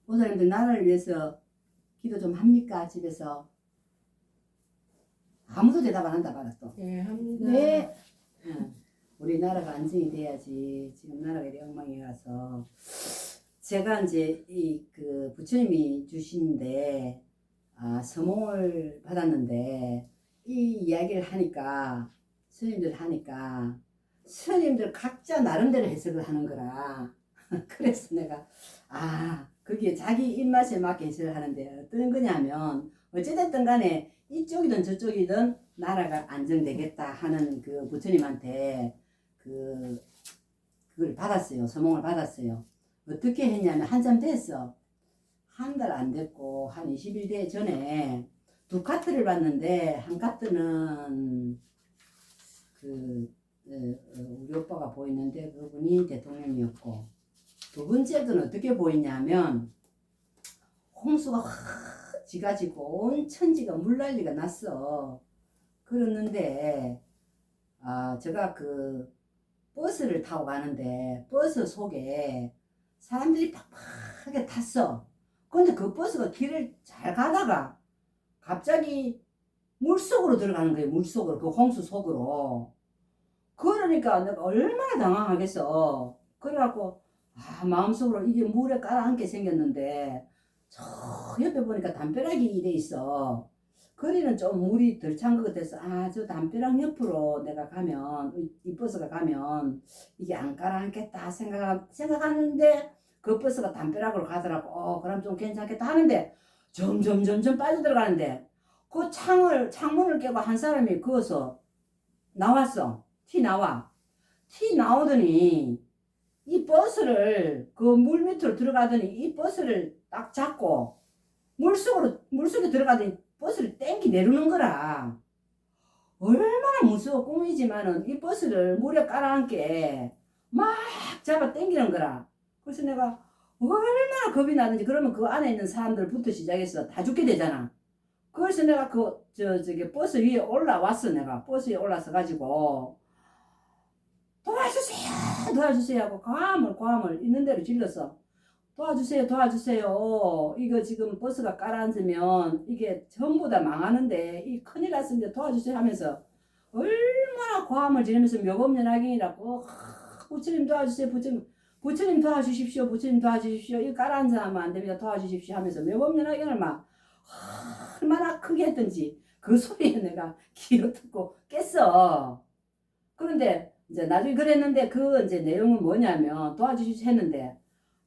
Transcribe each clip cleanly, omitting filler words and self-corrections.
보살님들 나라를 위해서 기도 좀 합니까? 집에서? 아무도 대답 안 한다 봐라 또. 네, 합니다. 네. 응. 우리나라가 안정이 돼야지. 지금 나라가 이렇게 엉망이 가서 제가 이제 이 그 부처님이 주시는데 서몽을 받았는데 이 이야기를 하니까 스님들 각자 나름대로 해석을 하는 거라. 그래서 내가 그게 자기 입맛에 맞게 해석을 하는데 어떤 거냐면 어찌됐든 간에 이쪽이든 저쪽이든 나라가 안정되겠다 하는 그 부처님한테 그걸 받았어요. 서몽을 받았어요. 어떻게 했냐면 한참 됐어. 한 달 안 됐고 한 20일 돼 전에 두 카트를 받는데 한 카트는 우리 오빠가 보이는데 그분이 대통령이었고 두 번째는 어떻게 보이냐면 홍수가 확 지가지고 온 천지가 물난리가 났어. 그랬는데 제가 그 버스를 타고 가는데 버스 속에 사람들이 팍팍하게 탔어. 근데 그 버스가 길을 잘 가다가 갑자기 물속으로 들어가는 거예요. 물속으로, 그 홍수 속으로. 그러니까 내가 얼마나 당황하겠어. 그래갖고 마음속으로 이게 물에 깔아앉게 생겼는데 저 옆에 보니까 담벼락이 돼 있어. 거리는 좀 물이 덜 찬 것 같아서 저 담벼락 옆으로 내가 가면 이 버스가 가면 이게 안 깔아앉겠다 생각하는데 그 버스가 담벼락으로 가더라고. 그럼 좀 괜찮겠다 하는데 점점 빠져들어가는데 그 창문을 깨고 한 사람이 거기서 나왔어. 티 나오더니 이 버스를 그 물 밑으로 들어가더니 이 버스를 딱 잡고 물속에 들어가더니 버스를 땡기 내리는 거라. 얼마나 무서워 꿈이지만은 이 버스를 물에 깔아앉게 막 잡아 당기는 거라. 그래서 내가 얼마나 겁이 나는지. 그러면 그 안에 있는 사람들부터 시작해서 다 죽게 되잖아. 그래서 내가 저기 버스 위에 올라왔어. 내가 버스 위에 올라서 가지고 도와주세요 하고 과함을 있는 대로 질렀어. 도와주세요. 이거 지금 버스가 깔아앉으면 이게 전부 다 망하는데 이 큰일 났습니다. 도와주세요 하면서 얼마나 과함을 지르면서 묘법연하경이라고 부처님 도와주세요. 부처님 도와주십시오. 이거 깔아앉으면 안 됩니다. 도와주십시오 하면서 묘법연하경을 막 얼마나 크게 했던지 그 소리에 내가 귀로 듣고 깼어. 그런데 이제 나중에 그랬는데 그 이제 내용은 뭐냐면 도와주십시오 했는데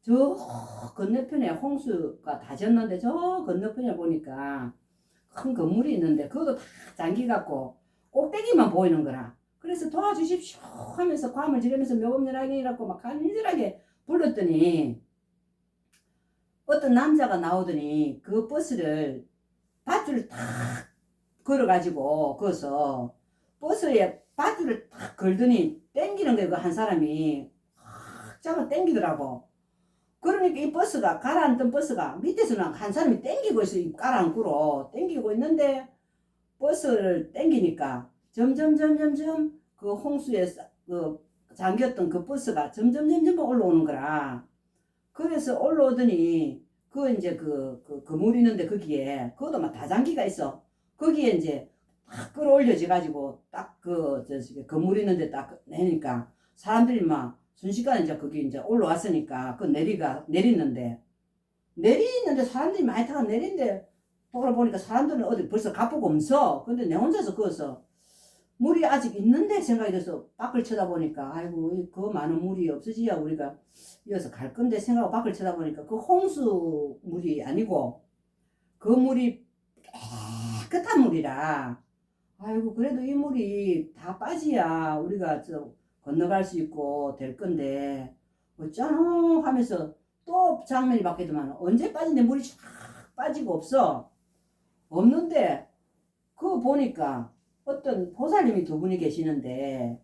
저 건너편에 홍수가 다 졌는데 저 건너편에 보니까 큰 건물이 있는데 그것도 다 잠기 갖고 꼭대기만 보이는 거라. 그래서 도와주십시오 하면서 과음을 지르면서 묘법연하경이라고 막 간절하게 불렀더니 어떤 남자가 나오더니 그 버스를 밧줄을 탁 걸어가지고 거기서 버스에 밧줄을 탁 걸더니 땡기는 거예요. 그 한 사람이 확 잡아 땡기더라고. 그러니까 이 버스가 가라앉던 버스가 밑에서는 한 사람이 땡기고 있어. 가라앉고로 땡기고 있는데 버스를 땡기니까 점점 그 홍수에 그 잠겼던 그 버스가 점점 올라오는 거라. 그래서 올라오더니 그 이제 그 물 있는데 거기에 그것도 막 다장기가 있어. 거기에 이제 딱 끌어올려져 가지고 딱 물 있는데 딱 내니까 사람들이 막 순식간에 이제 거기 이제 올라왔으니까 내리는데 사람들이 많이 타가 내린데 돌아보니까 사람들은 어디 벌써 가쁘고 없어. 근데 내 혼자서 거기서 물이 아직 있는데 생각이 들어서 밖을 쳐다보니까 아이고 그 많은 물이 없어지야 우리가 이어서 갈 건데 생각하고 밖을 쳐다보니까 그 홍수 물이 아니고 그 물이 깨끗한 물이라. 아이고 그래도 이 물이 다 빠지야 우리가 건너갈 수 있고 될 건데 어쩌노 하면서 또 장면이 바뀌더만 언제 빠진데 물이 쫙 빠지고 없는데 그거 보니까 어떤 보살님이 두 분이 계시는데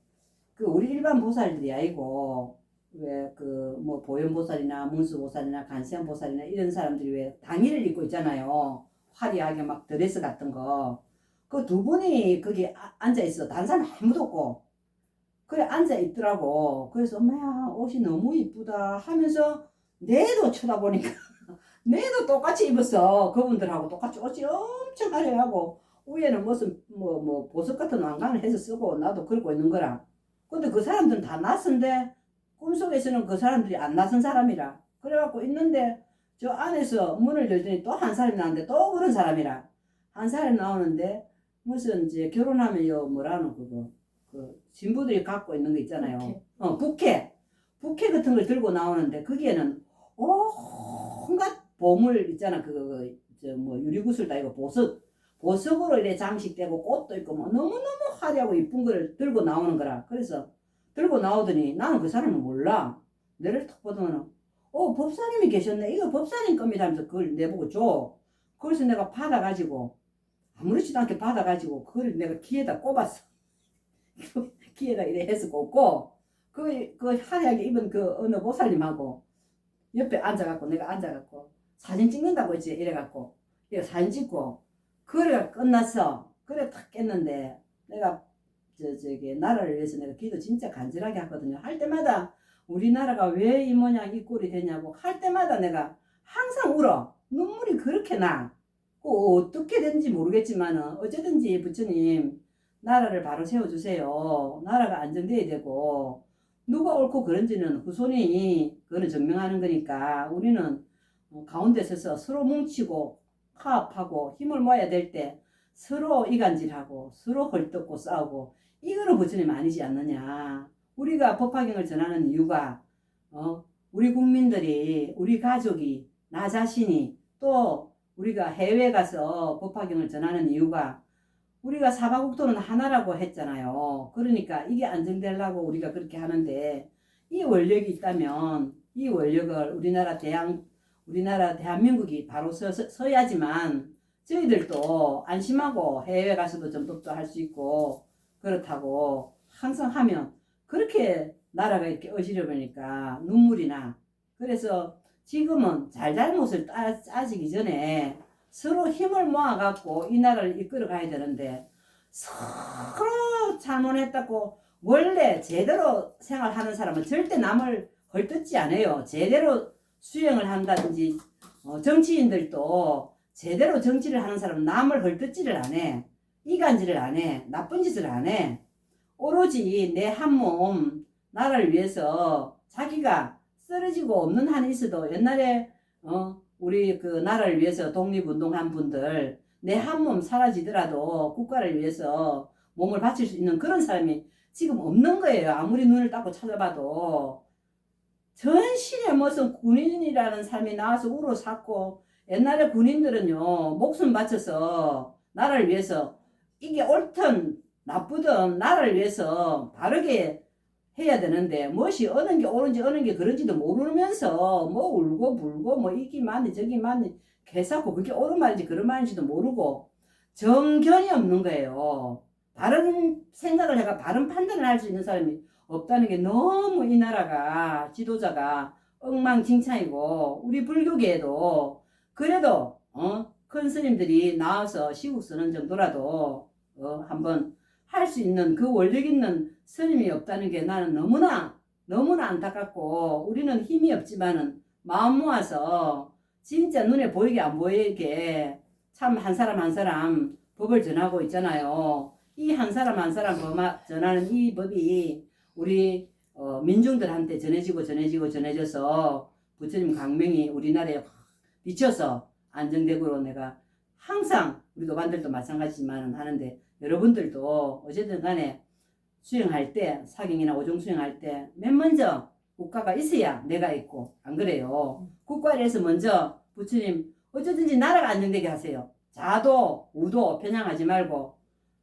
그 우리 일반 보살들이 아니고 왜 뭐 보현보살이나 문수보살이나 간세음보살이나 이런 사람들이 왜 당의를 입고 있잖아요. 화려하게 막 드레스 같은 거. 그 두 분이 거기 앉아 있어. 다른 사람 아무도 없고. 그래 앉아 있더라고. 그래서 엄마야 옷이 너무 이쁘다 하면서 내도 쳐다보니까 내도 똑같이 입었어. 그분들하고 똑같이 옷이 엄청 화려하고 위에는 무슨 뭐 보석 같은 왕관을 해서 쓰고 나도 그러고 있는 거라. 근데 그 사람들은 다 낯선데 꿈속에서는 그 사람들이 안 낯선 사람이라. 그래갖고 있는데 저 안에서 문을 열더니 또 한 사람이 나오는데 또 그런 사람이라. 한 사람이 나오는데 무슨 이제 결혼하면 요 뭐라노 그거 그 신부들이 갖고 있는 거 있잖아요. 부케. 부케 같은 걸 들고 나오는데 거기에는 온갖 보물 있잖아. 저 뭐 유리구슬 다 이거 보석으로 이래 장식되고 꽃도 있고 뭐 너무너무 화려하고 이쁜 걸 들고 나오는 거라. 그래서 들고 나오더니 나는 그 사람을 몰라. 내를 탁 보더니 법사님이 계셨네. 이거 법사님 겁니다 하면서 그걸 내보고 줘. 그래서 내가 받아가지고 아무렇지도 않게 받아가지고 그걸 내가 귀에다 꼽았어. 귀에다 이래 해서 꼽고 그 화려하게 입은 그 어느 보살님하고 옆에 앉아갖고 내가 앉아갖고 사진 찍는다고 했지. 이래갖고 내가 사진 찍고 그래가 끝났어. 그래 탁 깼는데 내가 저기 나라를 위해서 내가 기도 진짜 간절하게 하거든요. 할 때마다 우리나라가 왜 이 모양 이 꼴이 되냐고 할 때마다 내가 항상 울어. 눈물이 그렇게 나. 어떻게 된지 모르겠지만은 어쨌든지 부처님 나라를 바로 세워주세요. 나라가 안정돼야 되고 누가 옳고 그런지는 후손이 그거는 증명하는 거니까 우리는 가운데 서서 서로 뭉치고 화합하고 힘을 모아야 될 때 서로 이간질하고 서로 헐뜯고 싸우고 이거는 부처님 아니지 않느냐. 우리가 법화경을 전하는 이유가 우리 국민들이 우리 가족이 나 자신이 또 우리가 해외 가서 법화경을 전하는 이유가 우리가 사바국토는 하나라고 했잖아요. 그러니까 이게 안정되려고 우리가 그렇게 하는데 이 원력이 있다면 이 원력을 우리나라 대한민국이 바로 서야지만 저희들도 안심하고 해외 가서도 전법도 할 수 있고 그렇다고 항상 하면 그렇게 나라가 이렇게 어지러우니까 눈물이 나. 그래서 지금은 잘잘못을 따지기 전에 서로 힘을 모아갖고 이 나라를 이끌어 가야 되는데 서로 잘못했다고 원래 제대로 생활하는 사람은 절대 남을 헐뜯지 않아요. 제대로 수행을 한다든지 정치인들도 제대로 정치를 하는 사람은 남을 헐뜯지를 안 해. 이간질을 안 해. 나쁜 짓을 안 해. 오로지 내 한 몸 나라를 위해서 자기가 쓰러지고 없는 한이 있어도 옛날에 우리 그 나라를 위해서 독립운동한 분들 내 한 몸 사라지더라도 국가를 위해서 몸을 바칠 수 있는 그런 사람이 지금 없는 거예요. 아무리 눈을 닦고 찾아봐도 전신에 무슨 군인이라는 사람이 나와서 우러 샀고 옛날에 군인들은요 목숨 바쳐서 나라를 위해서 이게 옳든 나쁘든 나라를 위해서 바르게 해야 되는데 무엇이 어느 게 옳은지 어느 게 그런지도 모르면서 뭐 울고 불고 뭐 이기 맞니 저기 맞니 개사고 그게 옳은 말인지 그런 말인지도 모르고 정견이 없는 거예요. 바른 생각을 해가 바른 판단을 할 수 있는 사람이 없다는 게 너무 이 나라가 지도자가 엉망진창이고 우리 불교계에도 그래도 큰 스님들이 나와서 시국 쓰는 정도라도 한번 할 수 있는 그 원력 있는 스님이 없다는 게 나는 너무나 안타깝고 우리는 힘이 없지만은 마음 모아서 진짜 눈에 보이게 안 보이게 참 한 사람 한 사람 법을 전하고 있잖아요. 이 한 사람 한 사람 전하는 이 법이 우리 민중들한테 전해져서 부처님 강명이 우리나라에 비춰서 안정되고 내가 항상 우리 노반들도 마찬가지지만 하는데 여러분들도 어쨌든 간에 수행할 때 사경이나 오종 수행할 때 맨 먼저 국가가 있어야 내가 있고 안 그래요. 국가에서 먼저 부처님 어쨌든지 나라가 안정되게 하세요. 자도 우도 편향하지 말고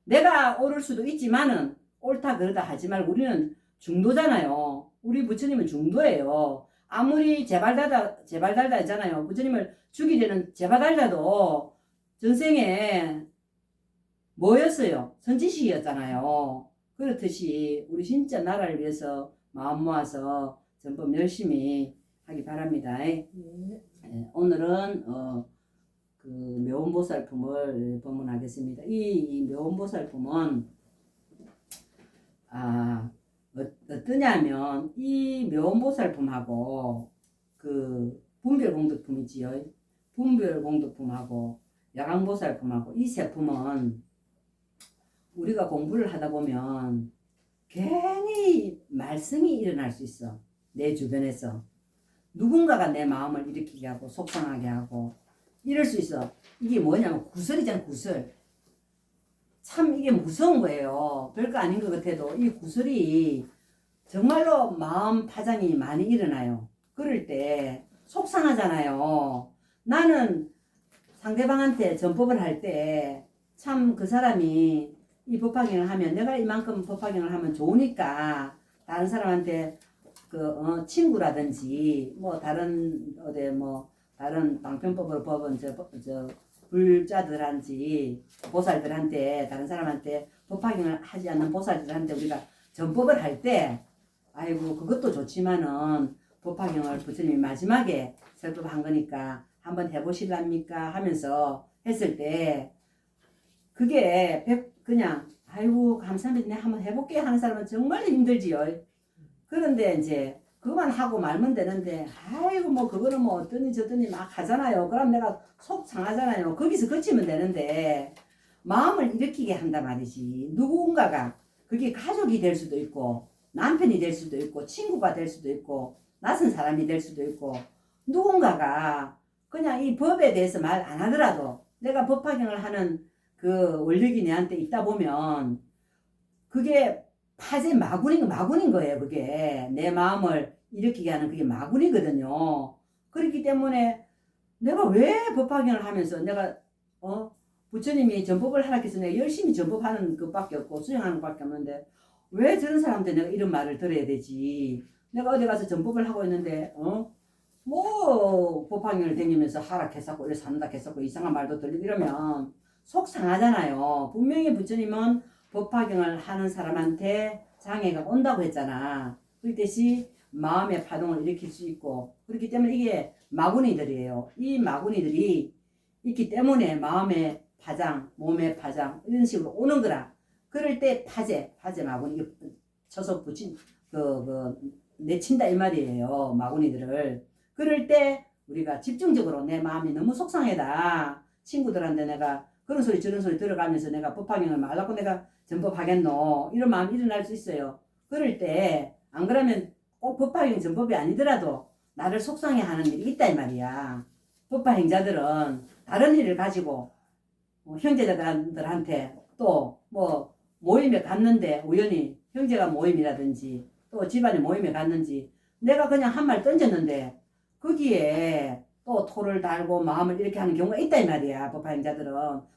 내가 옳을 수도 있지만은 옳다 그러다 하지 말고 우리는 중도잖아요. 우리 부처님은 중도예요. 아무리 제발 달다 했잖아요. 부처님을 죽이려는 제발 달다도 전생에 뭐였어요? 선지식이었잖아요. 그렇듯이 우리 진짜 나라를 위해서 마음 모아서 전법 열심히 하기 바랍니다. 네. 오늘은 그 묘원보살품을 법문하겠습니다. 이 묘원보살품은 어떠냐면 이 묘원보살품하고 그 분별공덕품이지요. 분별공덕품하고 야광보살품하고 이 세 품은 우리가 공부를 하다 보면 괜히 말썽이 일어날 수 있어. 내 주변에서 누군가가 내 마음을 일으키게 하고 속상하게 하고 이럴 수 있어. 이게 뭐냐면 구설이잖아. 구설. 참 이게 무서운 거예요. 별거 아닌 것 같아도 이 구설이 정말로 마음 파장이 많이 일어나요. 그럴 때 속상하잖아요. 나는 상대방한테 전법을 할 때 참 그 사람이 이 법화경을 하면 내가 이만큼 법화경을 하면 좋으니까 다른 사람한테 친구라든지 뭐 다른 어디 뭐 다른 방편법으로 법은 저 불자들한지 보살들한테 다른 사람한테 법화경을 하지 않는 보살들한테 우리가 전법을 할 때 아이고 그것도 좋지만은 법화경을 부처님이 마지막에 설법한 거니까 한번 해보실랍니까 하면서 했을 때 그게 그냥 아이고 감사합니다 내가 한번 해볼게 하는 사람은 정말 힘들지요. 그런데 이제 그만 하고 말면 되는데 아이고 뭐 그거는 뭐 어떠니 저떠니 막 하잖아요. 그럼 내가 속 상하잖아요. 거기서 그치면 되는데 마음을 일으키게 한단 말이지. 누군가가 그게 가족이 될 수도 있고 남편이 될 수도 있고 친구가 될 수도 있고 낯선 사람이 될 수도 있고 누군가가 그냥 이 법에 대해서 말 안 하더라도 내가 법화경을 하는 그 원력이 내한테 있다 보면 그게 파제 마군인 거예요. 그게 내 마음을 일으키게 하는 그게 마군이거든요. 그렇기 때문에 내가 왜 법화경을 하면서 내가 부처님이 전법을 하라 해서 내가 열심히 전법하는 것밖에 없고 수행하는 것밖에 없는데 왜 저런 사람한테 내가 이런 말을 들어야 되지? 내가 어디 가서 전법을 하고 있는데 뭐 법화경을 다니면서 하락했었고 이래서 한다 했었고 이상한 말도 들리고 이러면 속 상하잖아요. 분명히 부처님은 법화경을 하는 사람한테 장애가 온다고 했잖아. 그렇듯이 마음의 파동을 일으킬 수 있고 그렇기 때문에 이게 마구니들이에요. 이 마구니들이 있기 때문에 마음의 파장, 몸의 파장 이런 식으로 오는 거라. 그럴 때 파제 마구니 쳐서 붙인 내친다 이 말이에요. 마구니들을. 그럴 때 우리가 집중적으로 내 마음이 너무 속상하다. 친구들한테 내가 그런 소리 저런 소리 들어가면서 내가 법화경을 말라고 내가 전법하겠노 이런 마음이 일어날 수 있어요. 그럴 때 안 그러면 꼭 법화경 전법이 아니더라도 나를 속상해 하는 일이 있다 이 말이야. 법화행자들은 다른 일을 가지고 형제들한테 또 뭐 모임에 갔는데 우연히 형제가 모임이라든지 또 집안에 모임에 갔는지 내가 그냥 한 말 던졌는데 거기에 또 토를 달고 마음을 이렇게 하는 경우가 있다 이 말이야. 법화행자들은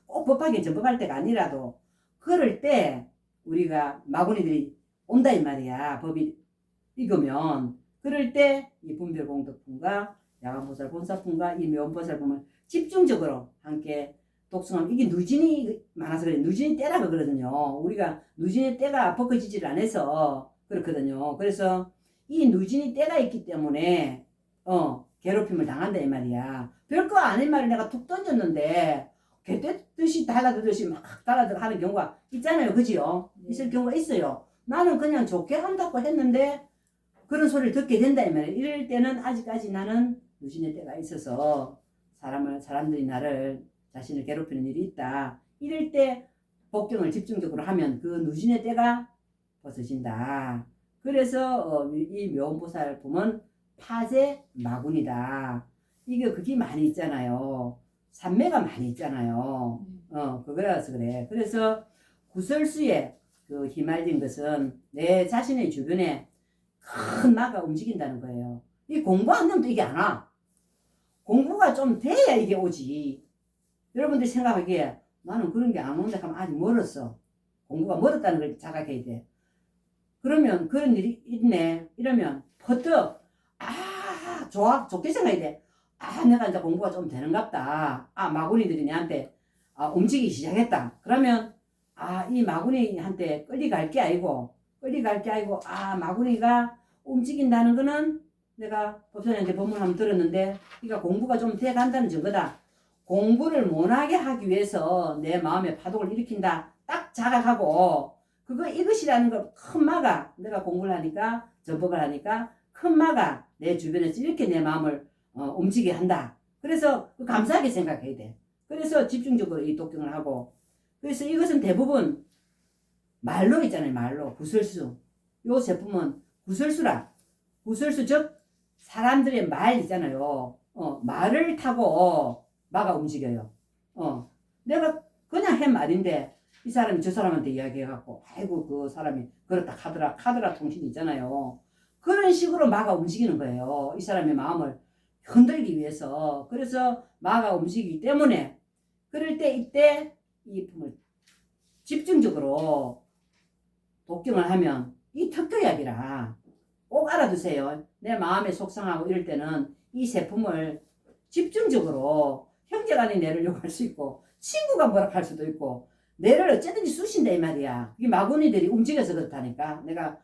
꼭 법화경 전법할 때가 아니라도 그럴 때 우리가 마구니들이 온다 이 말이야. 법이 익으면 그럴 때 이 분별공덕품과 야광보살 본사품과 이 묘원보살품을 집중적으로 함께 독성하면 이게 누진이 많아서 그래. 누진이 때라 그러거든요. 우리가 누진이 때가 벗겨지지를 않아서 그렇거든요. 그래서 이 누진이 때가 있기 때문에 괴롭힘을 당한다 이 말이야. 별거 아닌 말을 내가 툭 던졌는데 개떼듯이 달라들듯이 막 달라들 하는 경우가 있잖아요. 그지요? 있을 경우가 있어요. 나는 그냥 좋게 한다고 했는데 그런 소리를 듣게 된다 이 말이야. 이럴 때는 아직까지 나는 누진의 때가 있어서 사람들이 나를 자신을 괴롭히는 일이 있다. 이럴 때 복경을 집중적으로 하면 그 누진의 때가 벗어진다. 그래서 이 묘원보살품은 파제 마군이다. 이게 그게 많이 있잖아요. 산매가 많이 있잖아요. 그거라서 그래. 그래서 구설수에 그 휘말린 것은 내 자신의 주변에 큰 나가 움직인다는 거예요. 이 공부 안 하면 또 이게 안 와. 공부가 좀 돼야 이게 오지. 여러분들이 생각하기에 나는 그런 게 안 온다 하면 아직 멀었어. 공부가 멀었다는 걸 자각해야 돼. 그러면 그런 일이 있네. 이러면 퍼뜩 좋게 생각해야 돼. 내가 이제 공부가 좀 되는갑다. 마구니들이 내한테 움직이기 시작했다. 그러면 이 마구니한테 끌려갈 게 아니고 마구니가 움직인다는 거는 내가 법사님한테 법문 한번 들었는데 그러니까 공부가 좀 돼 간다는 증거다. 공부를 못하게 하기 위해서 내 마음의 파동을 일으킨다. 딱 자각하고 이것이라는 걸 큰 마가 내가 공부를 하니까 전법을 하니까 큰 마가 내 주변에서 이렇게 내 마음을 움직이게 한다. 그래서 감사하게 생각해야 돼. 그래서 집중적으로 이 독경을 하고, 그래서 이것은 대부분 말로 있잖아요. 말로. 구설수. 요 제품은 구설수라. 구설수 즉 사람들의 말 있잖아요. 말을 타고 마가 움직여요. 내가 그냥 한 말인데 이 사람이 저 사람한테 이야기해갖고 아이고 그 사람이 그렇다 카드라 통신 있잖아요. 그런 식으로 마가 움직이는 거예요. 이 사람의 마음을 흔들기 위해서. 그래서 마가 움직이기 때문에 그럴 때 이때 이 품을 집중적으로 독경을 하면 이 특효약이라 꼭 알아두세요. 내 마음에 속상하고 이럴 때는 이 제품을 집중적으로 형제간에 내를 욕할 수 있고 친구가 뭐라 할 수도 있고 내를 어쨌든지 쑤신다 이 말이야. 이게 마구니들이 움직여서 그렇다니까. 내가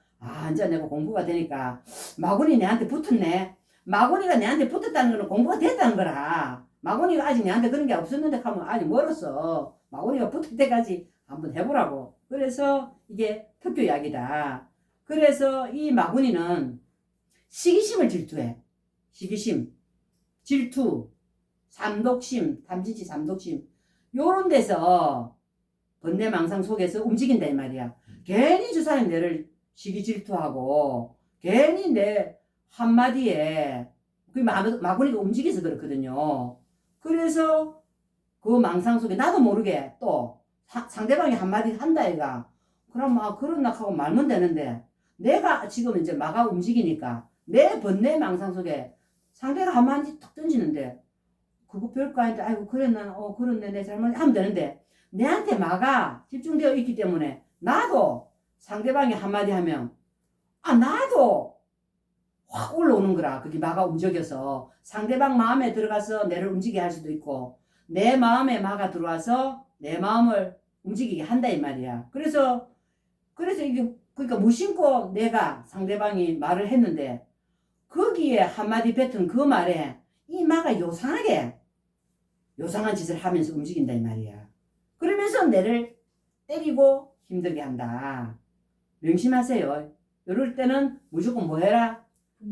이제 내가 공부가 되니까 마구니 내한테 붙었네. 마구니가 내한테 붙었다는 거는 공부가 됐다는 거라. 마구니가 아직 내한테 그런 게 없었는데 하면 아직 멀었어. 마구니가 붙을 때까지 한번 해보라고. 그래서 이게 특효약이다. 그래서 이 마구니는 시기심을 질투해. 시기심, 질투, 삼독심, 탐진치 삼독심 요런 데서 번뇌망상 속에서 움직인다 이 말이야. 괜히 저 사람이 내를 시기 질투하고 괜히 내 한마디에 그 마구니가 움직여서 그렇거든요. 그래서 그 망상 속에 나도 모르게 또 상대방이 한마디 한다 이가 그럼 그런 낙하고 말면 되는데 내가 지금 이제 마가 움직이니까 내 번뇌망상 속에 상대가 한마디 탁 던지는데 그거 별거 아닌데 아이고 그래 난 그런데 내 잘못 하면 되는데 내한테 마가 집중되어 있기 때문에 나도 상대방이 한마디 하면 나도 확 올라오는 거라. 그게 마가 움직여서 상대방 마음에 들어가서 내를 움직이게 할 수도 있고 내 마음에 마가 들어와서 내 마음을 움직이게 한다 이 말이야. 그래서 이게 그러니까 무심코 내가 상대방이 말을 했는데 거기에 한마디 뱉은 그 말에 이 마가 요상한 짓을 하면서 움직인다 이 말이야. 그러면서 내를 때리고 힘들게 한다. 명심하세요. 이럴 때는 무조건 뭐 해라?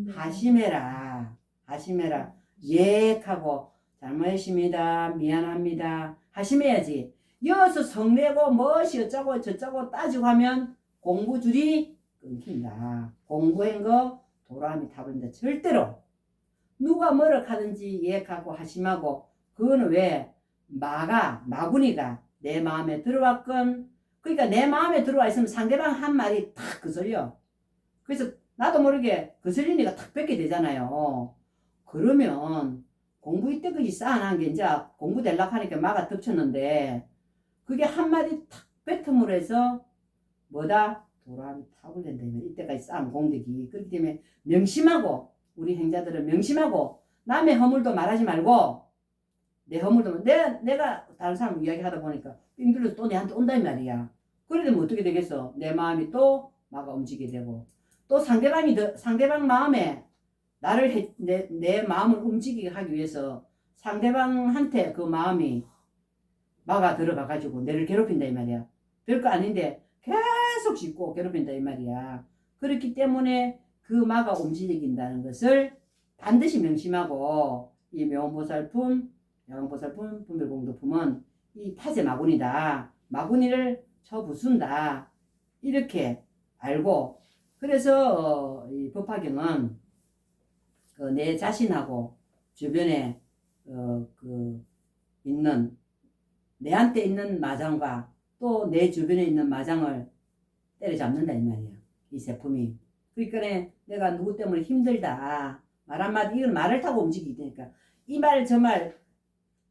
하심해라. 하심해라. 하고 잘못했습니다. 미안합니다. 하심해야지. 이어서 성내고 무엇이 어쩌고 저쩌고 따지고 하면 공부줄이 끊긴다. 공부한 거 도라미 타버린다. 절대로. 누가 뭐를 하든지 예하고 하심하고 그거는 왜 마구니가 내 마음에 들어왔건 그러니까 내 마음에 들어와 있으면 상대방 한 말이 탁 거슬려. 그래서 나도 모르게 거슬리니까 탁 뺏게 되잖아요. 그러면 공부 이때까지 쌓아놓은 게 이제 공부 되려고 하니까 마가 덮쳤는데 그게 한마디 탁 뱉음으로 해서 뭐다? 도라미 탑을 낸다. 이때까지 쌓은 공덕이. 그렇기 때문에 명심하고 우리 행자들은 명심하고 남의 허물도 말하지 말고 내 허물도 내가 다른 사람 이야기하다 보니까 삥 둘러서 또 내한테 온다 이 말이야. 그러면 어떻게 되겠어? 내 마음이 또 마가 움직이게 되고 또 상대방 마음에 내 마음을 움직이게 하기 위해서 상대방한테 그 마음이 마가 들어가 가지고 내를 괴롭힌다 이 말이야. 별거 아닌데 계속 짚고 괴롭힌다 이 말이야. 그렇기 때문에 그 마가 움직인다는 것을 반드시 명심하고 이 명보살품, 야광보살품, 분별공덕품은 이 타제 마구니다. 마구니를 쳐부순다. 이렇게 알고 그래서 이 법화경은 그 내 자신하고 주변에 있는 내한테 있는 마장과 또 내 주변에 있는 마장을 때려잡는다 이 말이야. 이 제품이. 그러니까 내가 누구 때문에 힘들다. 말 한마디 이건 말을 타고 움직이게 되니까 이 말 저 말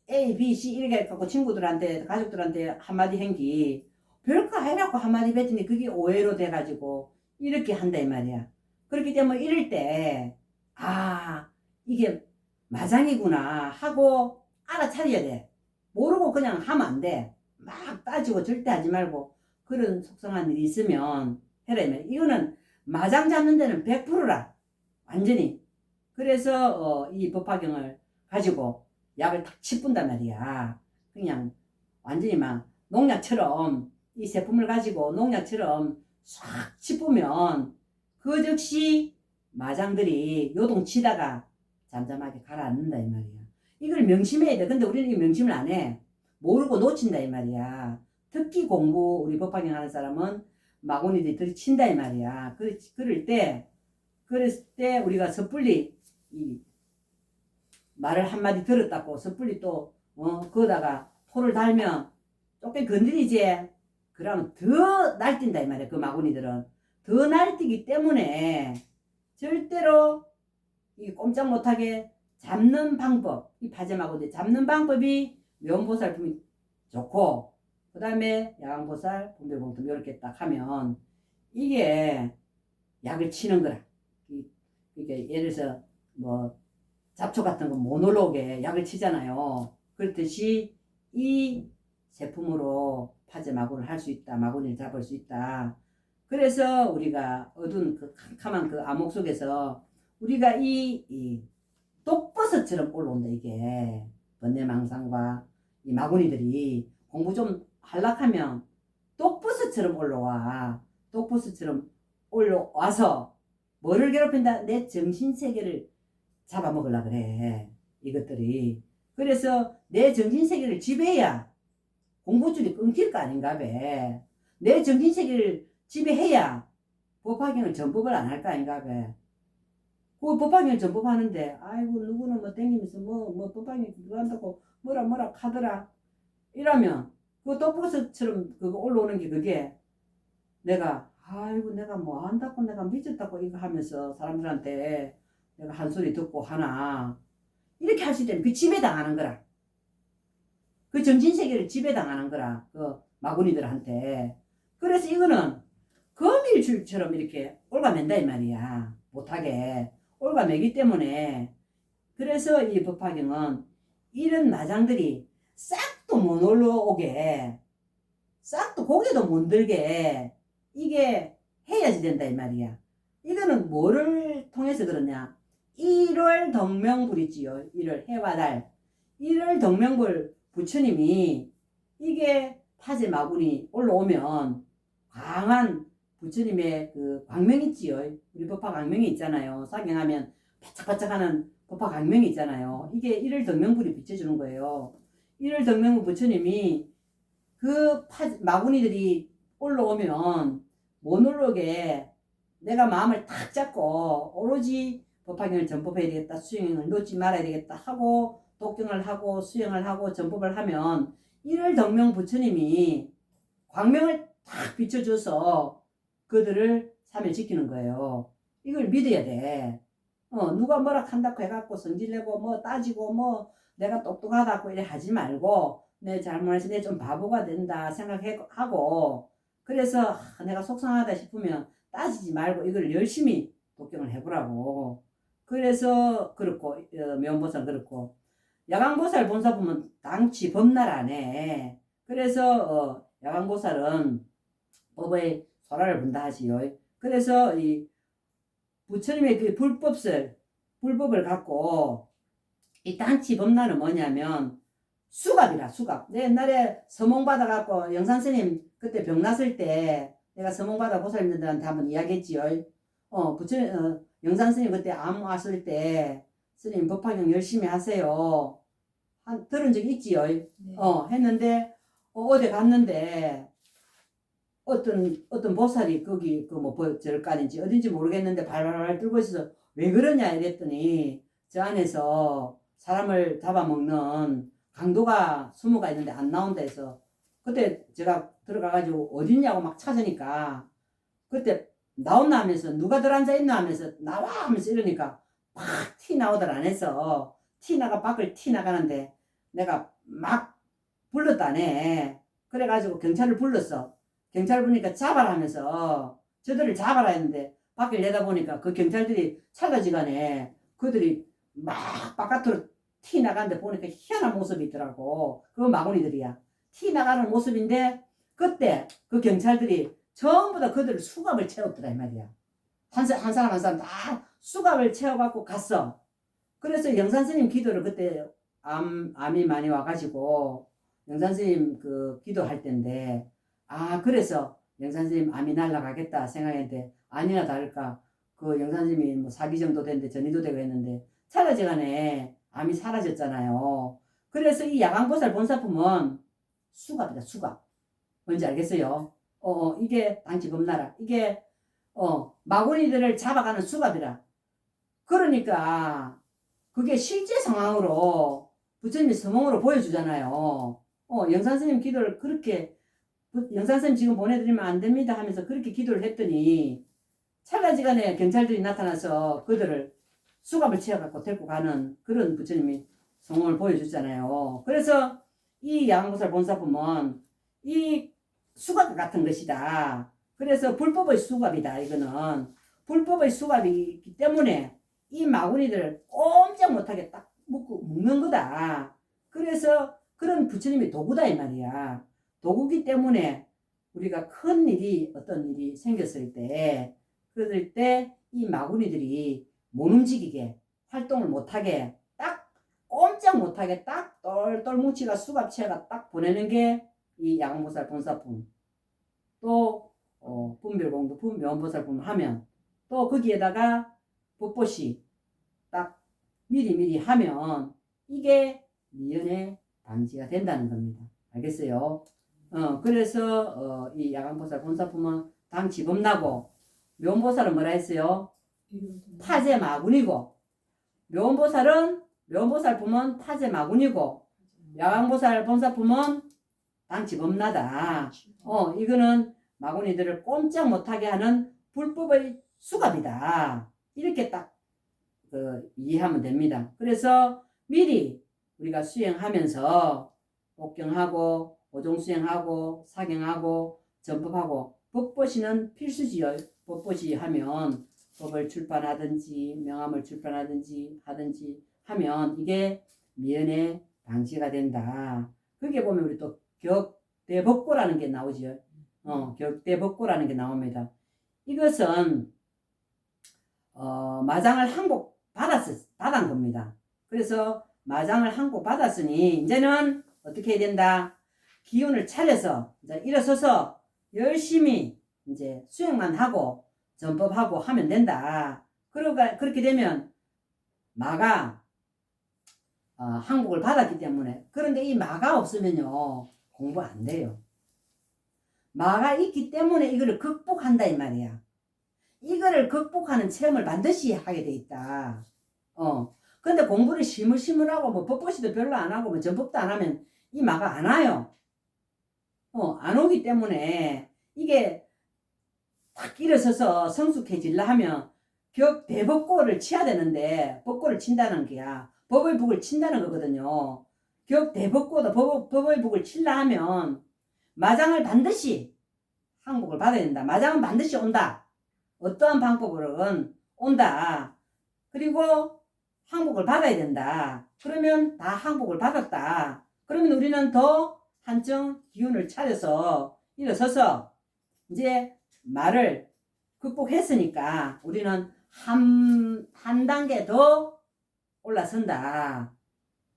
A, B, C 이렇게 갖고 친구들한테 가족들한테 한마디 행기 별거 아니라고 한마디 뱉으니 그게 오해로 돼가지고 이렇게 한다 이 말이야. 그렇기 때문에 이럴 때 이게 마장이구나 하고 알아차려야 돼. 모르고 그냥 하면 안 돼. 막 따지고 절대 하지 말고 그런 속상한 일이 있으면 해라. 이거는 마장 잡는 데는 100%라. 완전히. 그래서 이 법화경을 가지고 약을 탁 치푼단 말이야. 그냥 완전히 막 농약처럼 이 제품을 가지고 농약처럼 싹 치푸면 그 즉시 마장들이 요동치다가 잠잠하게 가라앉는다 이 말이야. 이걸 명심해야 돼. 근데 우리는 이 명심을 안 해. 모르고 놓친다 이 말이야. 특히 공부 우리 법학경 하는 사람은 마구니들이 들이친다 이 말이야. 그랬을 때 우리가 섣불리 이 말을 한마디 들었다고 섣불리 또 거기다가 토를 달면 조금 건드리지. 그러면 더 날뛴다 이 말이야. 그 마구니들은 더 날뛰기 때문에 절대로 이 꼼짝 못하게 잡는 방법, 이 파제마구니 잡는 방법이 면보살품이 좋고, 그 다음에 야광보살, 분별봉투 이렇게 딱 하면 이게 약을 치는 거라. 이게 예를 들어서 뭐 잡초 같은 거 못 올라오게 약을 치잖아요. 그렇듯이 이 제품으로 파제 마구를 할 수 있다. 마구니를 잡을 수 있다. 그래서 우리가 어두운 그 캄캄한 그 암흑 속에서 우리가 이 독버섯처럼 올라온다 이게. 번뇌망상과 이 마구니들이 공부 좀 한락하면 독버섯처럼 올라와. 독버섯처럼 올라와서 뭐를 괴롭힌다? 내 정신세계를 잡아먹으려 그래. 이것들이. 그래서 내 정신세계를 지배해야 공부줄이 끊길 거 아닌가 봐. 내 정신세계를 지배해야 법화경을 전법을 안 할 거 아닌가 봐. 그 법화경을 전법하는데 아이고 누구는 뭐 땡기면서 뭐 법화경 그거 한다고 뭐라 하더라. 이러면 그 독버섯처럼 그거 올라오는 게 그게 내가 아이고 내가 뭐 한다고 내가 미쳤다고 이거 하면서 사람들한테 내가 한 소리 듣고 하나 이렇게 할 수 있다면 그 지배당하는 거라. 그 정신세계를 지배당하는 거라. 그 마구니들한테. 그래서 이거는 거밀줄처럼 이렇게 올가맨다 이 말이야. 못하게 올가매기 때문에. 그래서 이 법화경은 이런 마장들이 싹도 못 올라오게, 싹도 고개도 못 들게 이게 해야지 된다 이 말이야. 이거는 뭐를 통해서 그러냐. 1월 덕명불이지요. 1월 해와 달. 1월 덕명불 부처님이 이게 파제 마군이 올라오면 강한 부처님의 그 광명이 있지요. 우리 법화 광명이 있잖아요. 사경하면 바짝바짝하는 법화 광명이 있잖아요. 이게 1월 덕명불이 비춰주는 거예요. 1월 덕명불 부처님이 그 마구니들이 올라오면 못 올라오게 내가 마음을 탁 잡고 오로지 법화경을 전법해야 되겠다. 수행을 놓지 말아야 되겠다 하고 독경을 하고 수행을 하고 전법을 하면 1월 덕명 부처님이 광명을 탁 비춰줘서 그들을 참여시키는 거예요. 이걸 믿어야 돼. 누가 뭐라 한다고 해갖고 성질내고 뭐 따지고 뭐 내가 똑똑하다고 이래 하지 말고 내 잘못해서 내 좀 바보가 된다 생각하고 그래서 내가 속상하다 싶으면 따지지 말고 이걸 열심히 독경을 해보라고. 그래서 그렇고 면보살 그렇고 야광보살 본사 보면 당치 법날 안에 그래서 야광보살은 법의 소라를 분다 하지요. 그래서 이 부처님의 그 불법을 갖고 이 당치 법날은 뭐냐면 수갑이라 수갑. 내 옛날에 서몽 받아갖고 영산스님 그때 병 났을 때 내가 서몽 받아 보살님들한테 한번 이야기했지요. 부처님 영산스님 그때 암 왔을 때 스님 법화경 열심히 하세요. 들은 적 있지요. 네. 했는데 어디 갔는데 어떤 보살이 거기 그 뭐 절간인지 어딘지 모르겠는데 발발발 들고 있어서 왜 그러냐 이랬더니 저 안에서 사람을 잡아먹는 강도가 수모가 있는데 안 나온다 해서 그때 제가 들어가가지고 어딨냐고 막 찾으니까 그때 나온나 하면서 누가 들어앉아 있나 하면서 나와 하면서 이러니까 팍 티 나오더라 안에서 티 나가 밖을 티 나가는데 내가 막 불렀다네. 그래가지고 경찰을 불렀어. 경찰 부르니까 잡아라 하면서 저들을 잡아라 했는데 밖을 내다보니까 그 경찰들이 찰나지간에 그들이 막 바깥으로 티 나가는데 보니까 희한한 모습이 있더라고. 그 마구니들이야. 티 나가는 모습인데 그때 그 경찰들이 전부 다 그들을 수갑을 채웠더라 이 말이야. 한 사람 한 사람 다 수갑을 채워갖고 갔어. 그래서 영산스님 기도를 그때 암이 많이 와가지고 영산스님 그 기도할 때인데 그래서 영산스님 암이 날라가겠다 생각했는데 아니나 다를까 그 영산스님이 뭐 사기 정도 됐는데 전이도 되고 했는데 찰나지간에 암이 사라졌잖아요. 그래서 이 야광보살 본사품은 수갑이다, 수갑. 뭔지 알겠어요? 이게 당지법나라. 이게 마구니들을 잡아가는 수갑이라. 그러니까 그게 실제 상황으로 부처님이 서몽으로 보여주잖아요. 영산스님 기도를 그렇게 영산스님 지금 보내드리면 안 됩니다 하면서 그렇게 기도를 했더니 찰나지간에 경찰들이 나타나서 그들을 수갑을 채워갖고 데리고 가는 그런 부처님이 성공을 보여주잖아요. 그래서 이 야광보살 본사품은 이 수갑 같은 것이다. 그래서 불법의 수갑이다. 이거는 불법의 수갑이기 때문에 이 마구니들을 꼼짝 못하게 딱 묶는 거다. 그래서 그런 부처님이 도구다 이 말이야. 도구기 때문에 우리가 큰 일이 어떤 일이 생겼을 때 그럴 때 이 마구니들이 못 움직이게 활동을 못하게 딱 꼼짝 못하게 딱 똘똘 뭉치가 수갑채가 딱 보내는 게 이 야광보살 본사품. 또 분별공도 면보살품 하면 또 거기에다가 법보시 딱 미리미리 하면 이게 미연의 방지가 된다는 겁니다. 알겠어요? 그래서 이 야광보살 본사품은 당지법나고 면보살은 뭐라 했어요? 타제마군이고 면보살품은 타제마군이고 야광보살 본사품은 당지법나다. 이거는 마구니들을 꼼짝 못하게 하는 불법의 수갑이다. 이렇게 딱 이해하면 됩니다. 그래서 미리 우리가 수행하면서 복경하고 오종수행하고 사경하고 전법하고 법보시는 필수지요. 법보시 하면 법을 출판하든지 명함을 출판하든지 하든지 하면 이게 미연의 방지가 된다. 그게 보면 우리 또 격대법고라는 게 나오죠. 격대법고라는 게 나옵니다. 이것은 마장을 항복 받은 겁니다. 그래서 마장을 항복 받았으니 이제는 어떻게 해야 된다? 기운을 차려서 이제 일어서서 열심히 이제 수행만 하고 전법하고 하면 된다. 그렇게 되면 마가 항복을 받았기 때문에. 그런데 이 마가 없으면요 공부 안 돼요. 마가 있기 때문에 이거를 극복한다 이 말이야. 이거를 극복하는 체험을 반드시 하게 돼 있다. 근데 공부를 시물시물하고 뭐 법보시도 별로 안 하고 뭐 전법도 안 하면 이 마가 안 와요. 안 오기 때문에 이게 딱 일어서서 성숙해질라 하면 격대법고를 치야 되는데 법고를 친다는 게야. 법의 북을 친다는 거거든요. 격대법고도 법의 북을 칠라 하면 마장을 반드시 항복을 받아야 된다. 마장은 반드시 온다. 어떠한 방법으로는 온다. 그리고 항복을 받아야 된다. 그러면 다 항복을 받았다. 그러면 우리는 더 한층 기운을 차려서 일어서서 이제 말을 극복했으니까 우리는 한 단계 더 올라선다.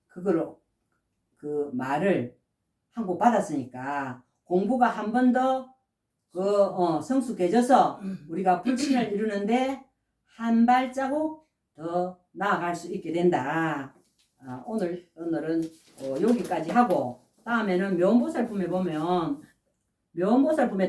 그거로 그 말을 항복 받았으니까 공부가 한 번 더 성숙해져서 우리가 불신을 이루는데 한 발자국 더 나아갈 수 있게 된다. 오늘은 여기까지 하고 다음에는 면보살품에 보면 면보살품에